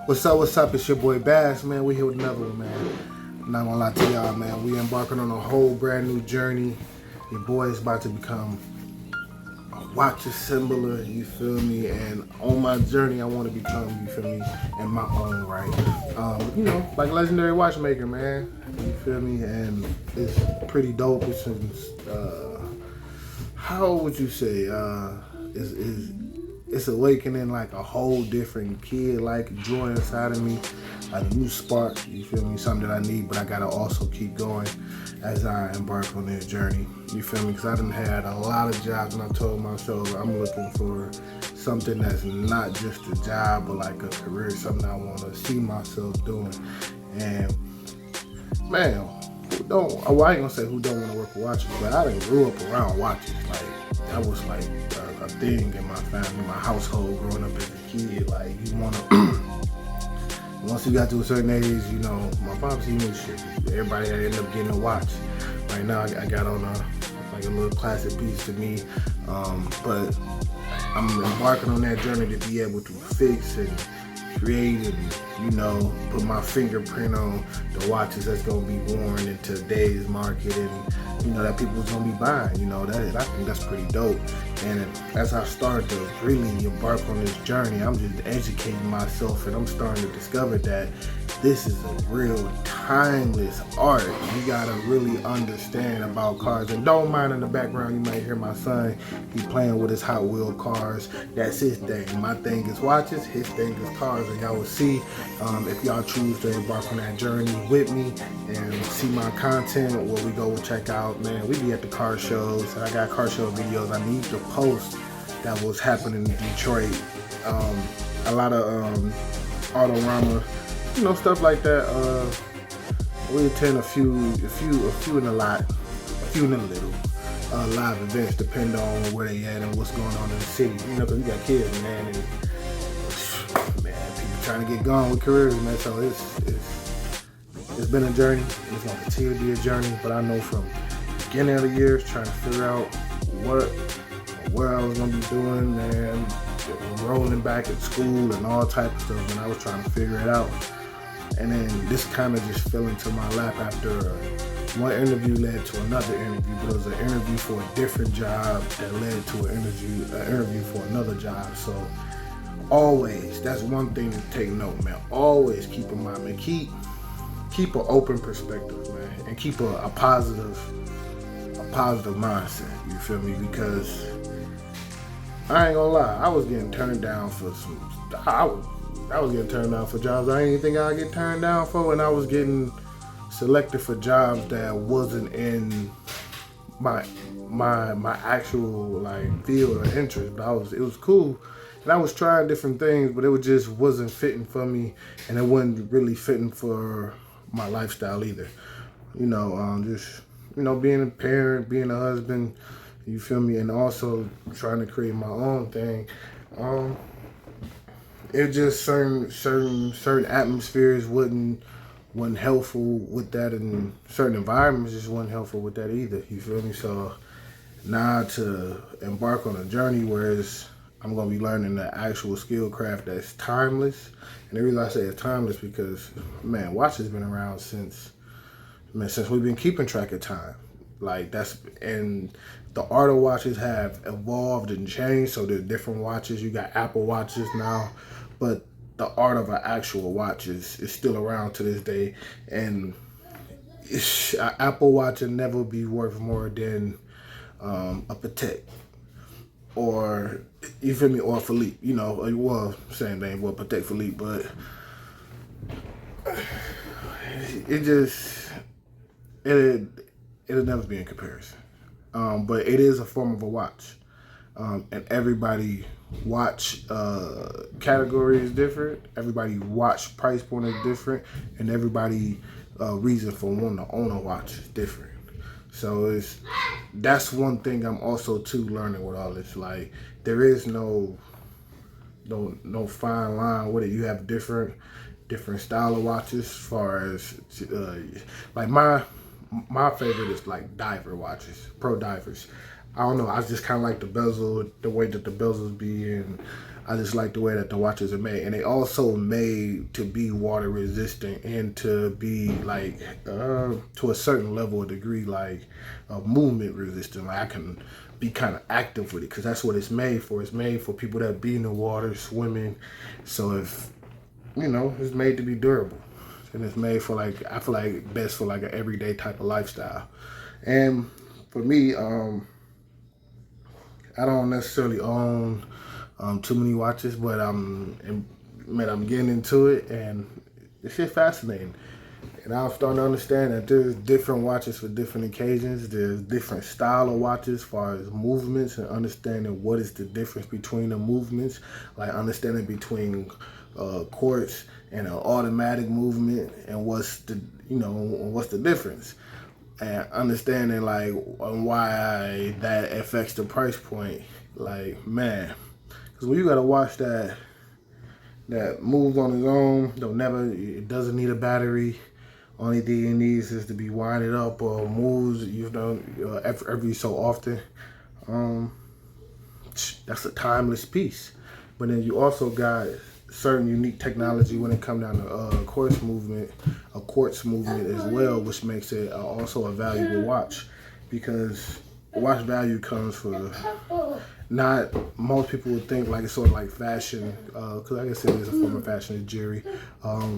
What's up, what's up? It's your boy Bass, man. We here with another one, man. I'm not gonna lie to y'all, man. We embarking on a whole brand new journey. Your boy is about to become a watch assembler, you feel me? And on my journey, I want to become, you feel me, in my own right. Like legendary watchmaker, man. You feel me? And it's pretty dope. How would you say? It's awakening like a whole different kid like joy inside of me, a new spark, you feel me, something that I need, but I gotta also keep going as I embark on this journey, you feel me, because I done had a lot of jobs and I told myself I'm looking for something that's not just a job but like a career, something I want to see myself doing. And man, who don't, well, I ain't gonna say who don't want to work with watches, but I done grew up around watches. Like that was like a thing in my family, my household growing up as a kid. Like you wanna once you got to a certain age, you know, my pops, he knew shit. Everybody had ended up getting a watch. Right now I got on like a little classic piece to me. But I'm embarking on that journey to be able to fix and create and, you know, put my fingerprint on the watches that's gonna be worn in today's market and, you know, that people's gonna be buying. You know, that I think that's pretty dope. And as I start to really embark on this journey, I'm just educating myself and I'm starting to discover that this is a real timeless art. You gotta really understand about cars. And don't mind in the background, you might hear my son, he playing with his Hot Wheel cars. That's his thing. My thing is watches, his thing is cars. And y'all will see if y'all choose to embark on that journey with me and see my content, where we go check out, man, we be at the car shows. I got car show videos I need to post that was happening in Detroit. A lot of Autorama, you know, stuff like that. We attend a few in a lot, a few in a little. Live events depend on where they at and what's going on in the city. You know, cause we got kids, man, and man, people trying to get going with careers, man. So it's been a journey. It's gonna continue to be a journey. But I know from the beginning of the year, trying to figure out where I was gonna be doing, man, rolling back at school and all type of stuff, and I was trying to figure it out. And then this kind of just fell into my lap after one interview led to another interview, but it was an interview for a different job that led to an interview for another job. So always, that's one thing to take note, man. Always keep in mind, man. Keep an open perspective, man, and keep a positive mindset. You feel me? Because I ain't gonna lie, I was getting turned down for I was getting turned down for jobs I didn't think I'd get turned down for, and I was getting selected for jobs that wasn't in my actual like field or interest. But it was cool, and I was trying different things, but it just wasn't fitting for me, and it wasn't really fitting for my lifestyle either. You know, just, you know, being a parent, being a husband, you feel me, and also trying to create my own thing. It just certain atmospheres wasn't helpful with that, and certain environments just wasn't helpful with that either. You feel me? So now to embark on a journey where I'm gonna be learning the actual skill craft that's timeless. And the reason I say it's timeless because, man, watch has been around since we've been keeping track of time. Like and the art of watches have evolved and changed. So there's different watches. You got Apple watches now, but the art of an actual watch is still around to this day. And an Apple watch will never be worth more than a Patek or, you feel me, or Philippe. You know, well, same thing, well, Patek Philippe, but it'll never be in comparison. But it is a form of a watch. And everybody watch category is different. Everybody watch price point is different, and everybody reason for wanting to own a watch is different. So that's one thing I'm also too learning with all this. Like there is no fine line with it. You have different style of watches. As far as like my favorite is like diver watches, pro divers. I don't know. I just kind of like the bezel, the way that the bezels be, and I just like the way that the watches are made, and they also made to be water resistant and to be like to a certain level of degree, like movement resistant. Like I can be kind of active with it because that's what it's made for. It's made for people that be in the water swimming. So if it's made to be durable, and it's made for like I feel like best for like an everyday type of lifestyle. And for me, I don't necessarily own too many watches, but I'm getting into it, and it's just fascinating. And I'm starting to understand that there's different watches for different occasions. There's different style of watches as far as movements and understanding what is the difference between the movements, like understanding between quartz and an automatic movement, and what's the difference, and understanding like why that affects the price point. Like, man, because when you got to watch that moves on its own, it doesn't need a battery. Only thing it needs is to be winded up or moves, every so often. That's a timeless piece. But then you also got certain unique technology when it comes down to quartz movement as well, which makes it also a valuable watch, because watch value comes for not most people would think like it's sort of like fashion, because like I said, it's a form of fashion, it's jewelry,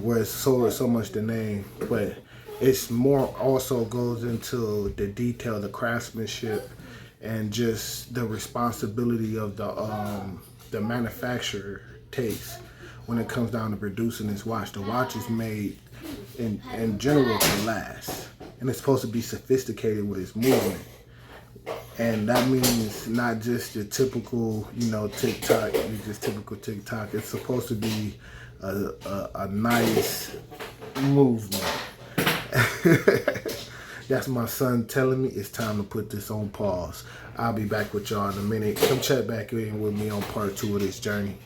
where it's so much the name, but it's more also goes into the detail, the craftsmanship, and just the responsibility of the manufacturer takes when it comes down to producing this watch. The watch is made in general to last, and it's supposed to be sophisticated with its movement. And that means not just your typical, TikTok, just typical TikTok. It's supposed to be a nice movement. That's my son telling me it's time to put this on pause. I'll be back with y'all in a minute. Come check back in with me on part 2 of this journey.